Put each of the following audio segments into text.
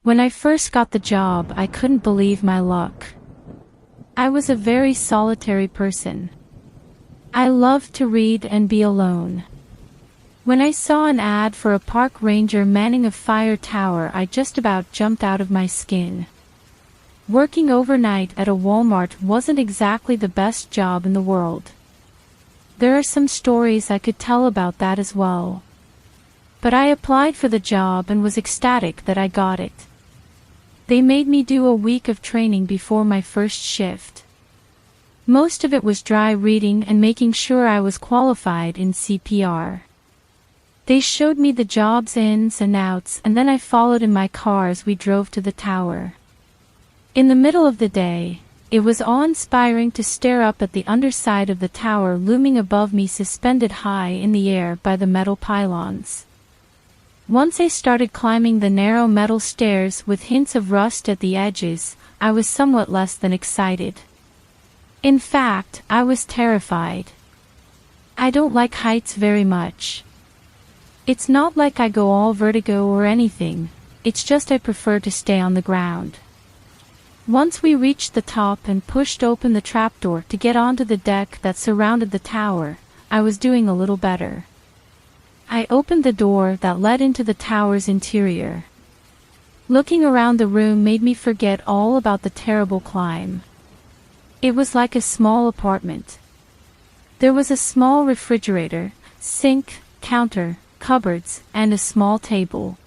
When I first got the job, I couldn't believe my luck. I was a very solitary person. I loved to read and be alone. When I saw an ad for a park ranger manning a fire tower, I just about jumped out of my skin. Working overnight at a Walmart wasn't exactly the best job in the world. There are some stories I could tell about that as well. But I applied for the job and was ecstatic that I got it. They made me do a week of training before my first shift. Most of it was dry reading and making sure I was qualified in CPR. They showed me the job's ins and outs, and then I followed in my car as we drove to the tower. In the middle of the day, it was awe-inspiring to stare up at the underside of the tower looming above me, suspended high in the air by the metal pylons. Once I started climbing the narrow metal stairs with hints of rust at the edges, I was somewhat less than excited. In fact, I was terrified. I don't like heights very much. It's not like I go all vertigo or anything, it's just I prefer to stay on the ground. Once we reached the top and pushed open the trapdoor to get onto the deck that surrounded the tower, I was doing a little better. I opened the door that led into the tower's interior. Looking around the room made me forget all about the terrible climb. It was like a small apartment. There was a small refrigerator, sink, counter, cupboards, and a small table.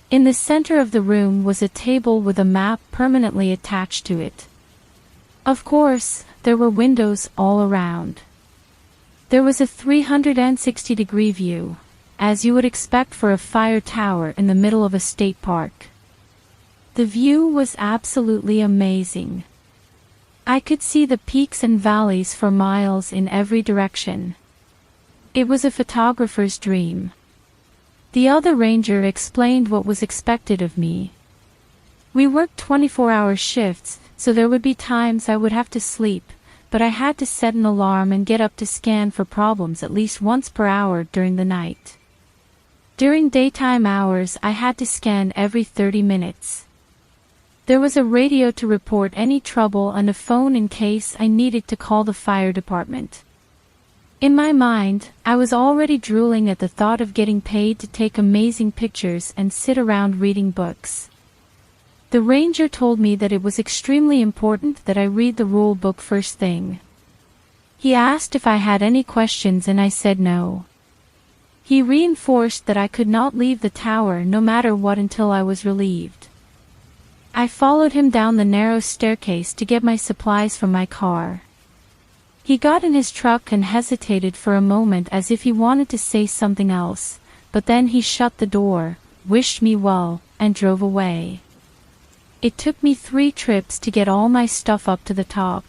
In the center of the room was a table with a map permanently attached to it. Of course, there were windows all around. There was a 360-degree view, as you would expect for a fire tower in the middle of a state park. The view was absolutely amazing. I could see the peaks and valleys for miles in every direction. It was a photographer's dream. The other ranger explained what was expected of me. We worked 24-hour shifts, so there would be times I would have to sleep, but I had to set an alarm and get up to scan for problems at least once per hour during the night. During daytime hours, I had to scan every 30 minutes. There was a radio to report any trouble and a phone in case I needed to call the fire department. In my mind, I was already drooling at the thought of getting paid to take amazing pictures and sit around reading books. The ranger told me that it was extremely important that I read the rule book first thing. He asked if I had any questions and I said no. He reinforced that I could not leave the tower no matter what until I was relieved. I followed him down the narrow staircase to get my supplies from my car. He got in his truck and hesitated for a moment as if he wanted to say something else, but then he shut the door, wished me well, and drove away. It took me 3 trips to get all my stuff up to the top.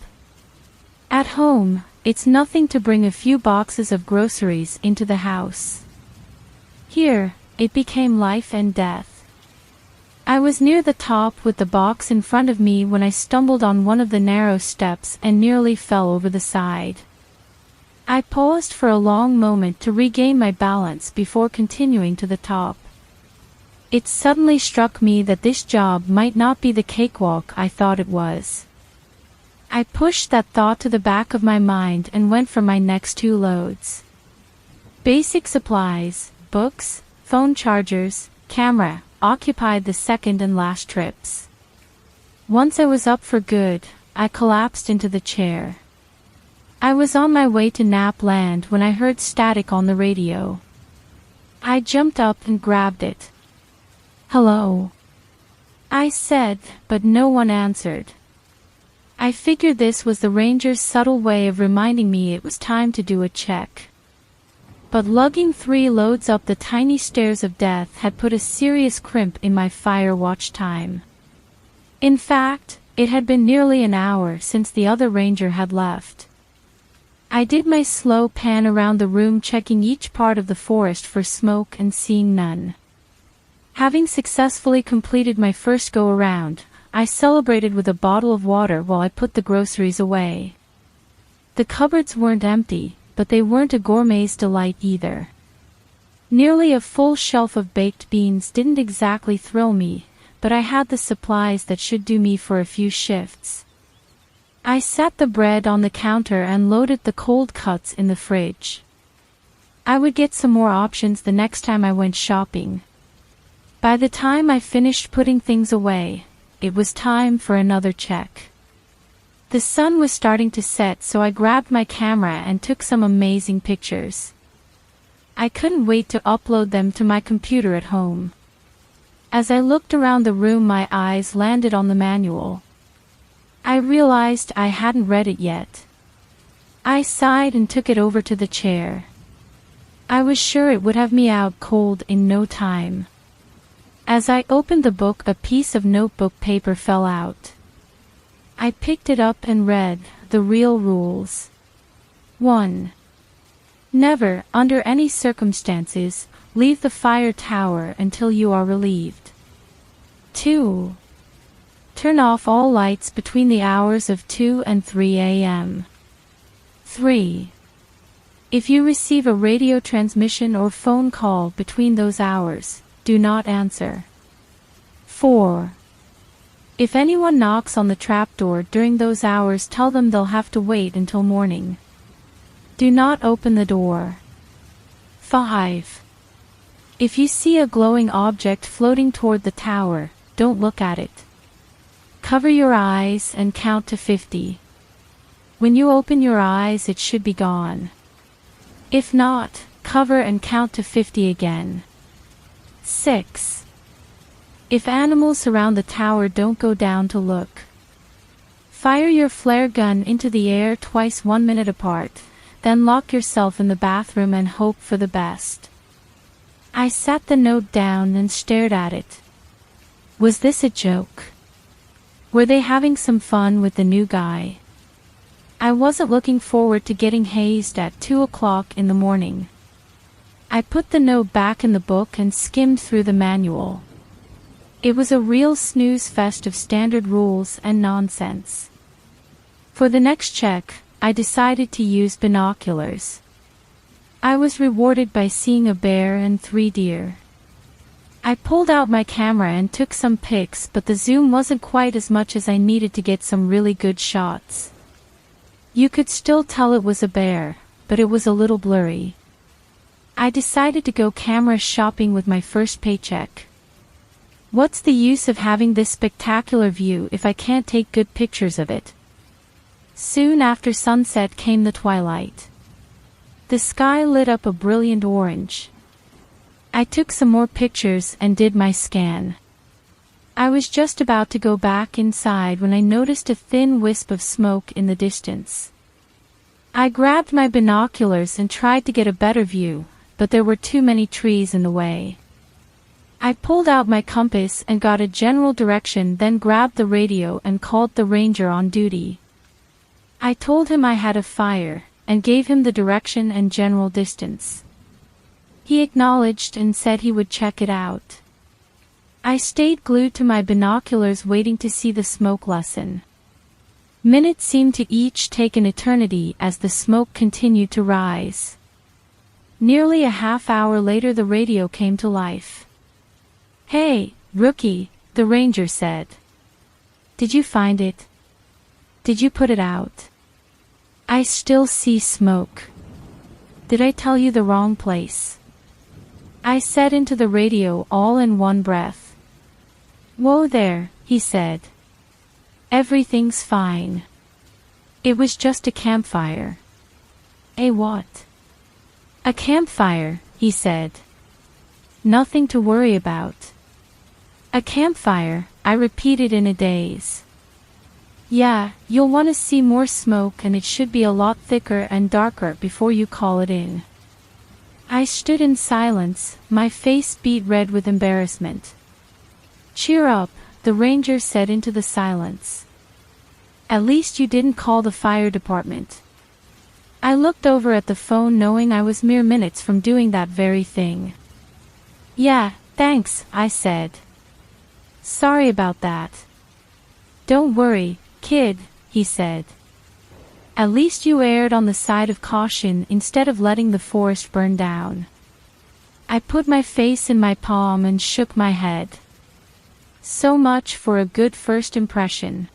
At home, it's nothing to bring a few boxes of groceries into the house. Here, it became life and death. I was near the top with the box in front of me when I stumbled on one of the narrow steps and nearly fell over the side. I paused for a long moment to regain my balance before continuing to the top. It suddenly struck me that this job might not be the cakewalk I thought it was. I pushed that thought to the back of my mind and went for my next 2 loads. Basic supplies, books, phone chargers, camera, occupied the second and last trips. Once I was up for good, I collapsed into the chair. I was on my way to nap land when I heard static on the radio. I jumped up and grabbed it. "Hello," I said, but no one answered. I figured this was the ranger's subtle way of reminding me it was time to do a check. But lugging 3 loads up the tiny stairs of death had put a serious crimp in my fire watch time. In fact, it had been nearly an hour since the other ranger had left. I did my slow pan around the room, checking each part of the forest for smoke and seeing none. Having successfully completed my first go-around, I celebrated with a bottle of water while I put the groceries away. The cupboards weren't empty, but they weren't a gourmet's delight either. Nearly a full shelf of baked beans didn't exactly thrill me, but I had the supplies that should do me for a few shifts. I set the bread on the counter and loaded the cold cuts in the fridge. I would get some more options the next time I went shopping. By the time I finished putting things away, it was time for another check. The sun was starting to set, so I grabbed my camera and took some amazing pictures. I couldn't wait to upload them to my computer at home. As I looked around the room, my eyes landed on the manual. I realized I hadn't read it yet. I sighed and took it over to the chair. I was sure it would have me out cold in no time. As I opened the book, a piece of notebook paper fell out. I picked it up and read the real rules. 1. Never, under any circumstances, leave the fire tower until you are relieved. 2. Turn off all lights between the hours of 2 and 3 a.m. 3. If you receive a radio transmission or phone call between those hours, do not answer. 4. If anyone knocks on the trapdoor during those hours, tell them they'll have to wait until morning. Do not open the door. 5. If you see a glowing object floating toward the tower, don't look at it. Cover your eyes and count to 50. When you open your eyes, it should be gone. If not, cover and count to 50 again. 6. If animals surround the tower, don't go down to look. Fire your flare gun into the air twice 1 minute apart, then lock yourself in the bathroom and hope for the best. I sat the note down and stared at it. Was this a joke? Were they having some fun with the new guy? I wasn't looking forward to getting hazed at 2 o'clock in the morning. I put the note back in the book and skimmed through the manual. It was a real snooze fest of standard rules and nonsense. For the next check, I decided to use binoculars. I was rewarded by seeing a bear and 3 deer. I pulled out my camera and took some pics, but the zoom wasn't quite as much as I needed to get some really good shots. You could still tell it was a bear, but it was a little blurry. I decided to go camera shopping with my first paycheck. What's the use of having this spectacular view if I can't take good pictures of it? Soon after sunset came the twilight. The sky lit up a brilliant orange. I took some more pictures and did my scan. I was just about to go back inside when I noticed a thin wisp of smoke in the distance. I grabbed my binoculars and tried to get a better view, but there were too many trees in the way. I pulled out my compass and got a general direction, then grabbed the radio and called the ranger on duty. I told him I had a fire, and gave him the direction and general distance. He acknowledged and said he would check it out. I stayed glued to my binoculars waiting to see the smoke lessen. Minutes seemed to each take an eternity as the smoke continued to rise. Nearly a half hour later, the radio came to life. "Hey, rookie," the ranger said. "Did you find it? Did you put it out? I still see smoke. Did I tell you the wrong place?" I said into the radio all in one breath. "Whoa there," he said. "Everything's fine. It was just a campfire." "A what?" "A campfire," he said. "Nothing to worry about." "A campfire," I repeated in a daze. "Yeah, you'll want to see more smoke, and it should be a lot thicker and darker before you call it in." I stood in silence, my face beat red with embarrassment. "Cheer up," the ranger said into the silence. "At least you didn't call the fire department." I looked over at the phone, knowing I was mere minutes from doing that very thing. "Yeah, thanks," I said. "Sorry about that." "Don't worry, kid," he said. "At least you erred on the side of caution instead of letting the forest burn down." I put my face in my palm and shook my head. So much for a good first impression.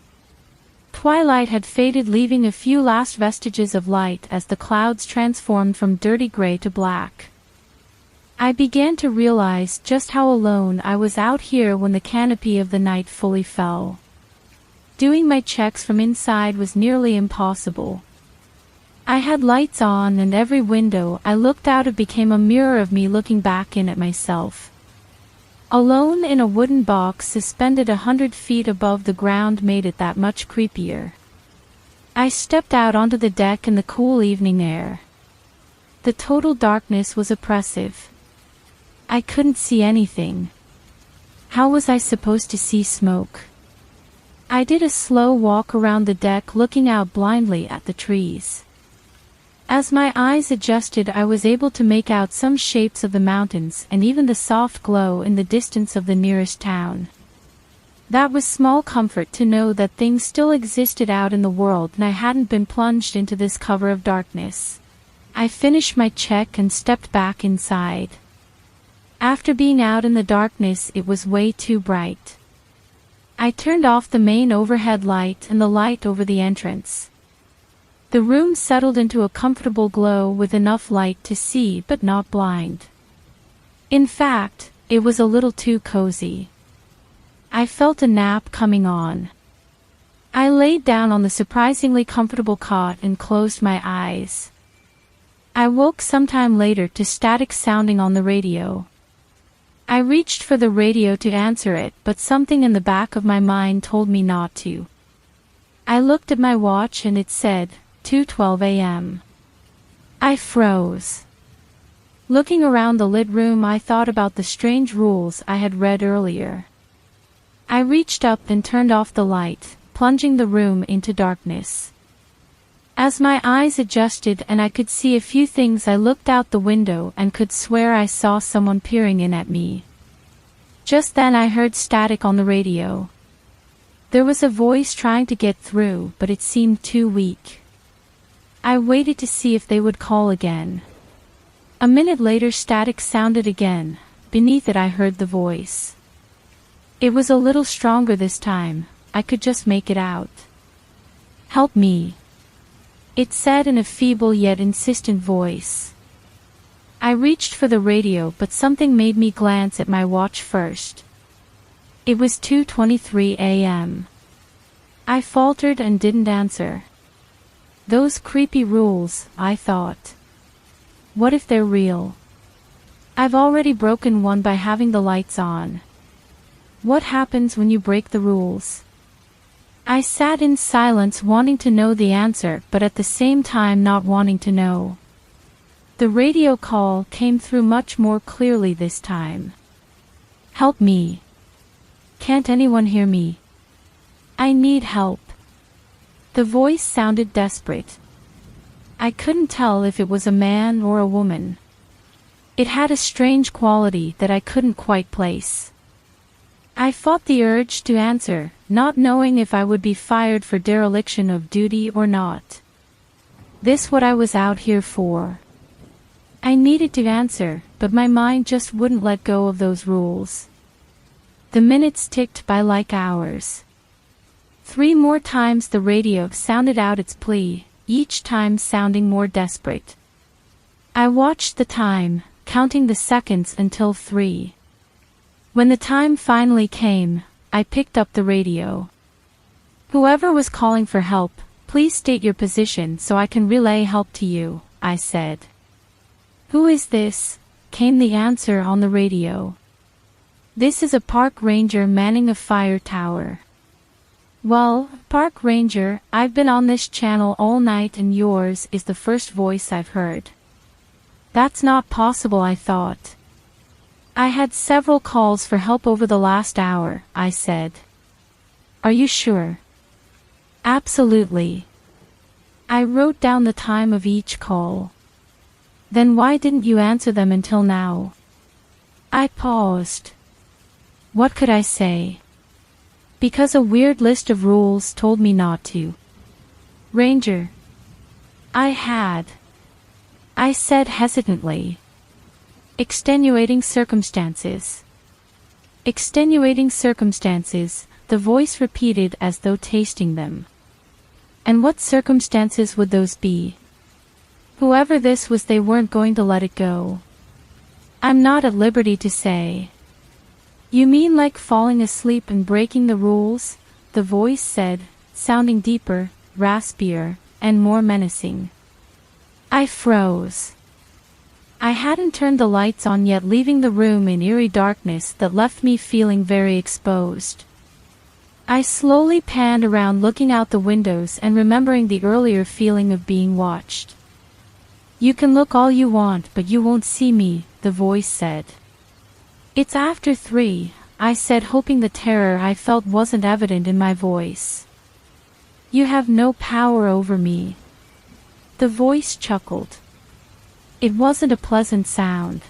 Twilight had faded, leaving a few last vestiges of light as the clouds transformed from dirty gray to black. I began to realize just how alone I was out here when the canopy of the night fully fell. Doing my checks from inside was nearly impossible. I had lights on, and every window I looked out of became a mirror of me looking back in at myself. Alone in a wooden box suspended 100 feet above the ground made it that much creepier. I stepped out onto the deck in the cool evening air. The total darkness was oppressive. I couldn't see anything. How was I supposed to see smoke? I did a slow walk around the deck, looking out blindly at the trees. As my eyes adjusted, I was able to make out some shapes of the mountains and even the soft glow in the distance of the nearest town. That was small comfort to know that things still existed out in the world and I hadn't been plunged into this cover of darkness. I finished my check and stepped back inside. After being out in the darkness, it was way too bright. I turned off the main overhead light and the light over the entrance. The room settled into a comfortable glow with enough light to see but not blind. In fact, it was a little too cozy. I felt a nap coming on. I laid down on the surprisingly comfortable cot and closed my eyes. I woke sometime later to static sounding on the radio. I reached for the radio to answer it, but something in the back of my mind told me not to. I looked at my watch and it said 2:12 a.m. I froze. Looking around the lit room, I thought about the strange rules I had read earlier. I reached up and turned off the light, plunging the room into darkness. As my eyes adjusted and I could see a few things, I looked out the window and could swear I saw someone peering in at me. Just then I heard static on the radio. There was a voice trying to get through, but it seemed too weak. I waited to see if they would call again. A minute later, static sounded again. Beneath it I heard the voice. It was a little stronger this time. I could just make it out. "Help me," it said in a feeble yet insistent voice. I reached for the radio, but something made me glance at my watch first. It was 2:23 a.m. I faltered and didn't answer. Those creepy rules, I thought. What if they're real? I've already broken one by having the lights on. What happens when you break the rules? I sat in silence, wanting to know the answer, but at the same time not wanting to know. The radio call came through much more clearly this time. "Help me. Can't anyone hear me? I need help." The voice sounded desperate. I couldn't tell if it was a man or a woman. It had a strange quality that I couldn't quite place. I fought the urge to answer, not knowing if I would be fired for dereliction of duty or not. This what I was out here for. I needed to answer, but my mind just wouldn't let go of those rules. The minutes ticked by like hours. 3 more times the radio sounded out its plea, each time sounding more desperate. I watched the time, counting the seconds until 3. When the time finally came, I picked up the radio. "Whoever was calling for help, please state your position so I can relay help to you," I said. "Who is this?" came the answer on the radio. "This is a park ranger manning a fire tower." "Well, park ranger, I've been on this channel all night and yours is the first voice I've heard." That's not possible, I thought. "I had several calls for help over the last hour," I said. "Are you sure?" "Absolutely." I wrote down the time of each call. "Then why didn't you answer them until now?" I paused. What could I say? Because a weird list of rules told me not to. "Ranger." I said hesitantly. "Extenuating circumstances." Extenuating circumstances, the voice repeated as though tasting them. And what circumstances would those be? Whoever this was, they weren't going to let it go. I'm not at liberty to say. You mean like falling asleep and breaking the rules? The voice said, sounding deeper, raspier, and more menacing. I froze. I hadn't turned the lights on yet, leaving the room in eerie darkness that left me feeling very exposed. I slowly panned around, looking out the windows and remembering the earlier feeling of being watched. You can look all you want, but you won't see me, the voice said. It's after 3, I said, hoping the terror I felt wasn't evident in my voice. You have no power over me. The voice chuckled. It wasn't a pleasant sound.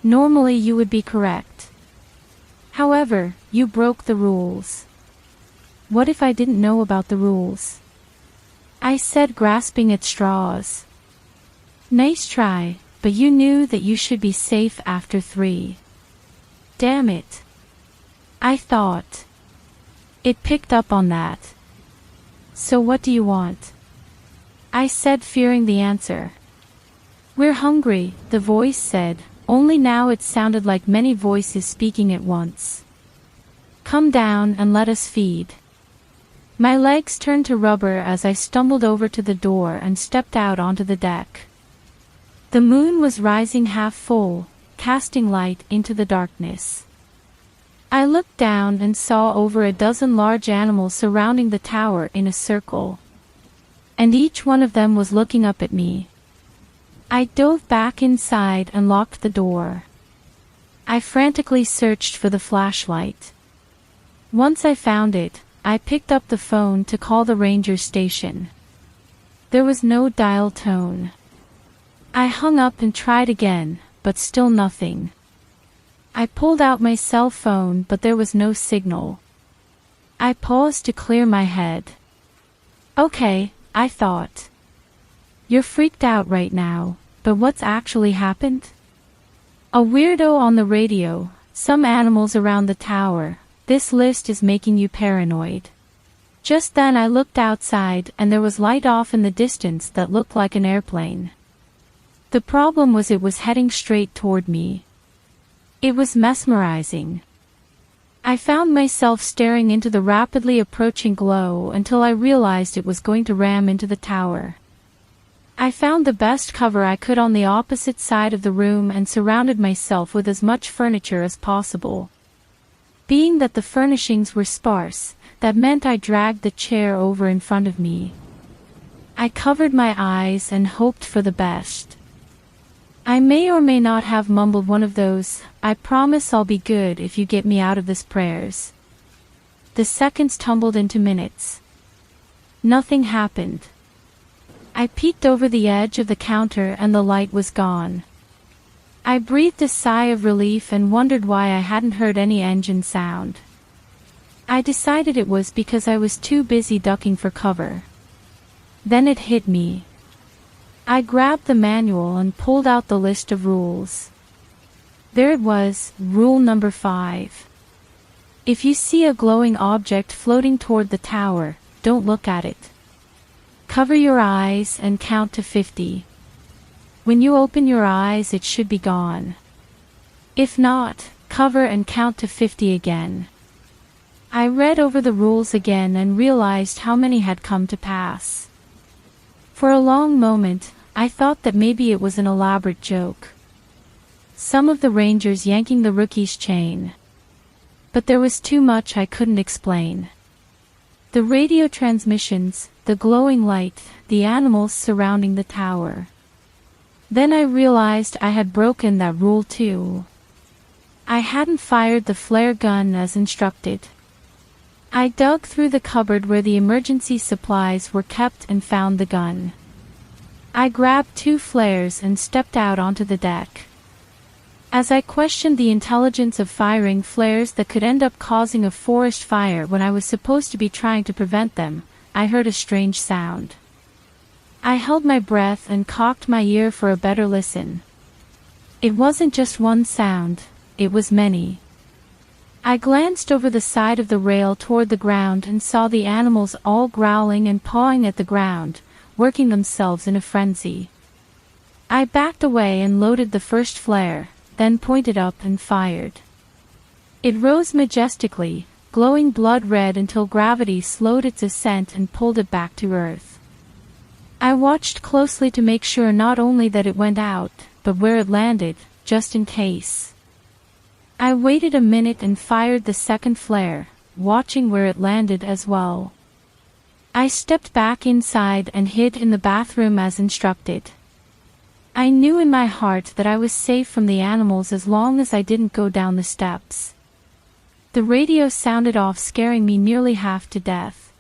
Normally you would be correct. However, you broke the rules. What if I didn't know about the rules? I said, grasping at straws. Nice try, but you knew that you should be safe after 3. Damn it. I thought. It picked up on that. So what do you want? I said, fearing the answer. We're hungry, the voice said, only now it sounded like many voices speaking at once. Come down and let us feed. My legs turned to rubber as I stumbled over to the door and stepped out onto the deck. The moon was rising half full, casting light into the darkness. I looked down and saw over a dozen large animals surrounding the tower in a circle. And each one of them was looking up at me. I dove back inside and locked the door. I frantically searched for the flashlight. Once I found it, I picked up the phone to call the ranger station. There was no dial tone. I hung up and tried again, but still nothing. I pulled out my cell phone, but there was no signal. I paused to clear my head. Okay, I thought. You're freaked out right now, but what's actually happened? A weirdo on the radio, some animals around the tower. This list is making you paranoid. Just then I looked outside and there was light off in the distance that looked like an airplane. The problem was it was heading straight toward me. It was mesmerizing. I found myself staring into the rapidly approaching glow until I realized it was going to ram into the tower. I found the best cover I could on the opposite side of the room and surrounded myself with as much furniture as possible. Being that the furnishings were sparse, that meant I dragged the chair over in front of me. I covered my eyes and hoped for the best. I may or may not have mumbled one of those, "I promise I'll be good if you get me out of this" prayers. The seconds tumbled into minutes. Nothing happened. I peeked over the edge of the counter and the light was gone. I breathed a sigh of relief and wondered why I hadn't heard any engine sound. I decided it was because I was too busy ducking for cover. Then it hit me. I grabbed the manual and pulled out the list of rules. There it was, rule number 5. If you see a glowing object floating toward the tower, don't look at it. Cover your eyes and count to 50. When you open your eyes, it should be gone. If not, cover and count to 50 again. I read over the rules again and realized how many had come to pass. For a long moment, I thought that maybe it was an elaborate joke. Some of the rangers yanking the rookie's chain. But there was too much I couldn't explain. The radio transmissions, the glowing light, the animals surrounding the tower. Then I realized I had broken that rule too. I hadn't fired the flare gun as instructed. I dug through the cupboard where the emergency supplies were kept and found the gun. I grabbed 2 flares and stepped out onto the deck. As I questioned the intelligence of firing flares that could end up causing a forest fire when I was supposed to be trying to prevent them, I heard a strange sound. I held my breath and cocked my ear for a better listen. It wasn't just one sound, it was many. I glanced over the side of the rail toward the ground and saw the animals all growling and pawing at the ground, working themselves in a frenzy. I backed away and loaded the first flare, then pointed up and fired. It rose majestically, glowing blood red until gravity slowed its ascent and pulled it back to Earth. I watched closely to make sure not only that it went out, but where it landed, just in case. I waited a minute and fired the second flare, watching where it landed as well. I stepped back inside and hid in the bathroom as instructed. I knew in my heart that I was safe from the animals as long as I didn't go down the steps. The radio sounded off, scaring me nearly half to death.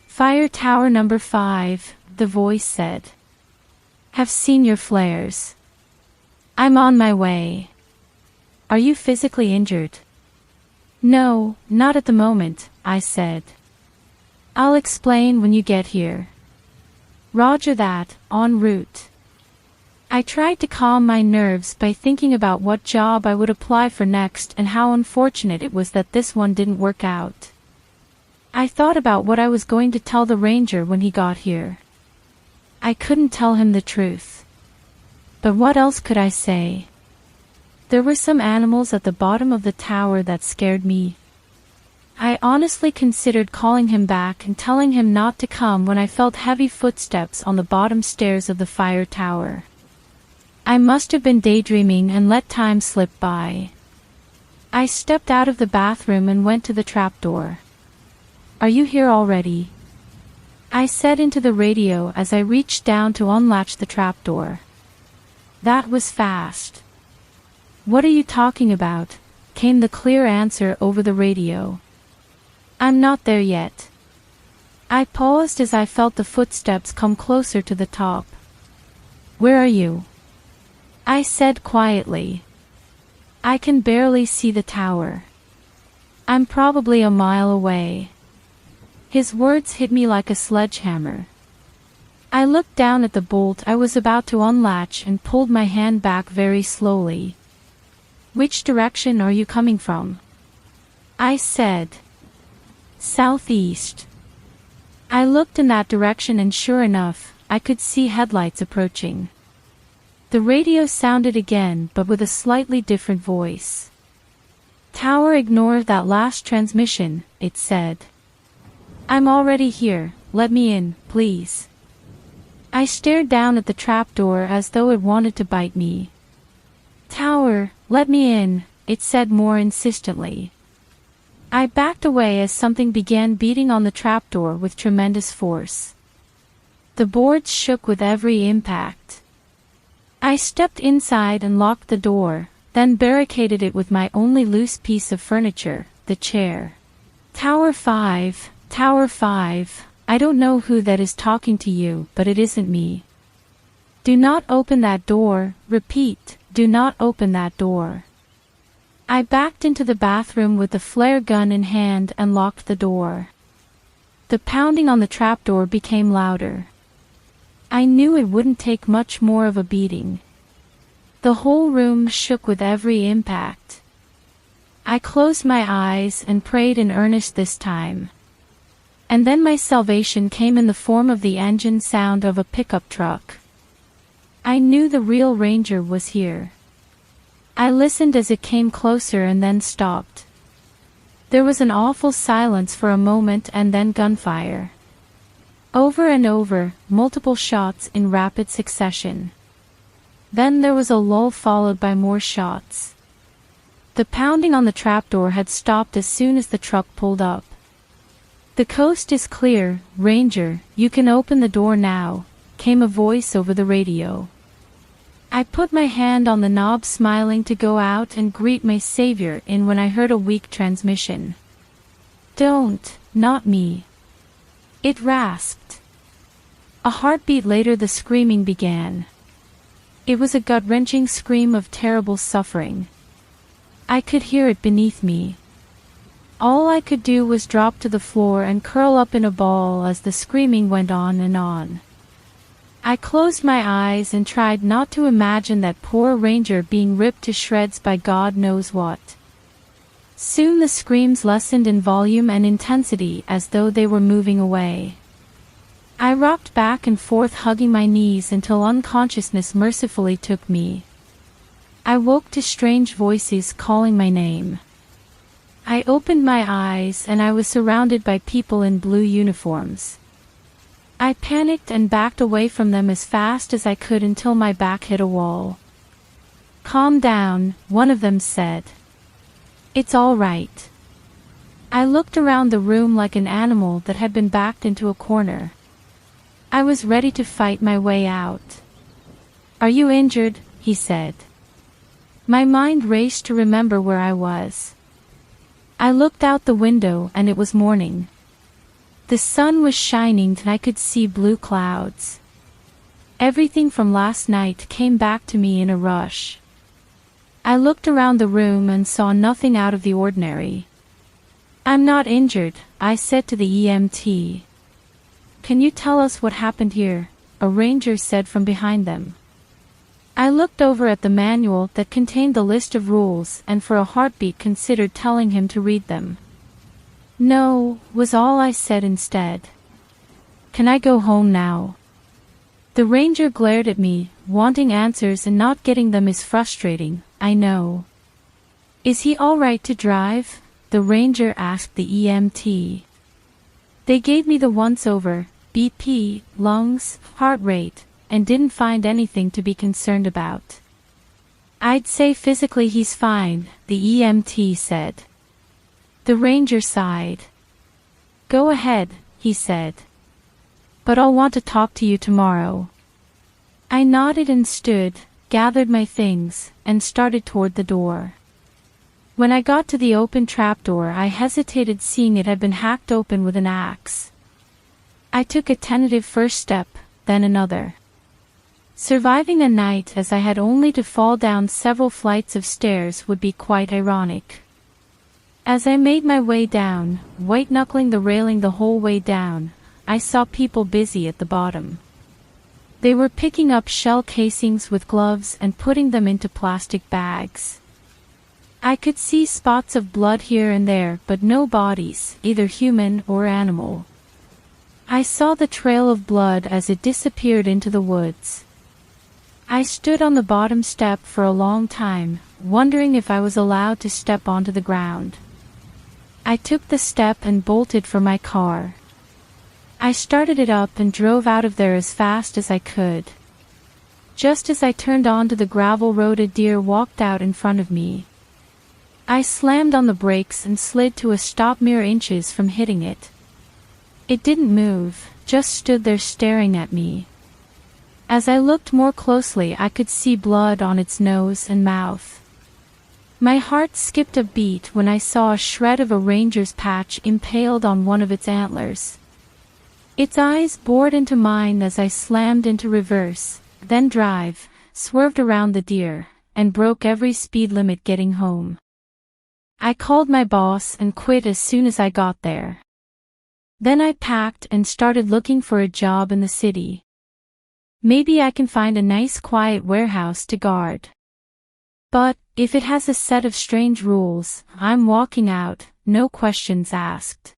"Fire tower number 5, the voice said. "Have seen your flares. I'm on my way." "Are you physically injured?" "No, not at the moment," I said. "I'll explain when you get here." "Roger that, en route." I tried to calm my nerves by thinking about what job I would apply for next and how unfortunate it was that this one didn't work out. I thought about what I was going to tell the ranger when he got here. I couldn't tell him the truth. But what else could I say? There were some animals at the bottom of the tower that scared me. I honestly considered calling him back and telling him not to come when I felt heavy footsteps on the bottom stairs of the fire tower. I must have been daydreaming and let time slip by. I stepped out of the bathroom and went to the trapdoor. "Are you here already?" I said into the radio as I reached down to unlatch the trapdoor. That was fast. "What are you talking about?" came the clear answer over the radio. "I'm not there yet." I paused as I felt the footsteps come closer to the top. "Where are you?" I said quietly. "I can barely see the tower. I'm probably a mile away." His words hit me like a sledgehammer. I looked down at the bolt I was about to unlatch and pulled my hand back very slowly. "Which direction are you coming from?" I said. "Southeast." I looked in that direction and sure enough, I could see headlights approaching. The radio sounded again, but with a slightly different voice. "Tower, ignore that last transmission," it said. "I'm already here, let me in, please." I stared down at the trapdoor as though it wanted to bite me. "Tower, let me in," it said more insistently. I backed away as something began beating on the trapdoor with tremendous force. The boards shook with every impact. I stepped inside and locked the door, then barricaded it with my only loose piece of furniture, the chair. "Tower 5, Tower 5, I don't know who that is talking to you, but it isn't me. Do not open that door, repeat, do not open that door." I backed into the bathroom with the flare gun in hand and locked the door. The pounding on the trapdoor became louder. I knew it wouldn't take much more of a beating. The whole room shook with every impact. I closed my eyes and prayed in earnest this time. And then my salvation came in the form of the engine sound of a pickup truck. I knew the real ranger was here. I listened as it came closer and then stopped. There was an awful silence for a moment and then gunfire. Over and over, multiple shots in rapid succession. Then there was a lull followed by more shots. The pounding on the trapdoor had stopped as soon as the truck pulled up. "The coast is clear, Ranger, you can open the door now," came a voice over the radio. I put my hand on the knob, smiling to go out and greet my savior in when I heard a weak transmission. "Don't, not me." It rasped. A heartbeat later the screaming began. It was a gut-wrenching scream of terrible suffering. I could hear it beneath me. All I could do was drop to the floor and curl up in a ball as the screaming went on and on. I closed my eyes and tried not to imagine that poor ranger being ripped to shreds by God knows what. Soon the screams lessened in volume and intensity as though they were moving away. I rocked back and forth hugging my knees until unconsciousness mercifully took me. I woke to strange voices calling my name. I opened my eyes and I was surrounded by people in blue uniforms. I panicked and backed away from them as fast as I could until my back hit a wall. "Calm down," one of them said. "It's all right." I looked around the room like an animal that had been backed into a corner. I was ready to fight my way out. "Are you injured?" he said. My mind raced to remember where I was. I looked out the window and it was morning. The sun was shining and I could see blue clouds. Everything from last night came back to me in a rush. I looked around the room and saw nothing out of the ordinary. "I'm not injured," I said to the EMT. "Can you tell us what happened here?" a ranger said from behind them. I looked over at the manual that contained the list of rules and for a heartbeat considered telling him to read them. "No," was all I said instead. "Can I go home now?" The ranger glared at me. Wanting answers and not getting them is frustrating, I know. "Is he all right to drive?" the ranger asked the EMT. They gave me the once-over, BP, lungs, heart rate, and didn't find anything to be concerned about. "I'd say physically he's fine," the EMT said. The ranger sighed. "Go ahead," he said. "But I'll want to talk to you tomorrow." I nodded and stood, gathered my things, and started toward the door. When I got to the open trapdoor, I hesitated, seeing it had been hacked open with an axe. I took a tentative first step, then another. Surviving a night as I had only to fall down several flights of stairs would be quite ironic. As I made my way down, white-knuckling the railing the whole way down, I saw people busy at the bottom. They were picking up shell casings with gloves and putting them into plastic bags. I could see spots of blood here and there, but no bodies, either human or animal. I saw the trail of blood as it disappeared into the woods. I stood on the bottom step for a long time, wondering if I was allowed to step onto the ground. I took the step and bolted for my car. I started it up and drove out of there as fast as I could. Just as I turned onto the gravel road, a deer walked out in front of me. I slammed on the brakes and slid to a stop mere inches from hitting it. It didn't move, just stood there staring at me. As I looked more closely, I could see blood on its nose and mouth. My heart skipped a beat when I saw a shred of a ranger's patch impaled on one of its antlers. Its eyes bored into mine as I slammed into reverse, then drive, swerved around the deer, and broke every speed limit getting home. I called my boss and quit as soon as I got there. Then I packed and started looking for a job in the city. Maybe I can find a nice quiet warehouse to guard. But, if it has a set of strange rules, I'm walking out, no questions asked.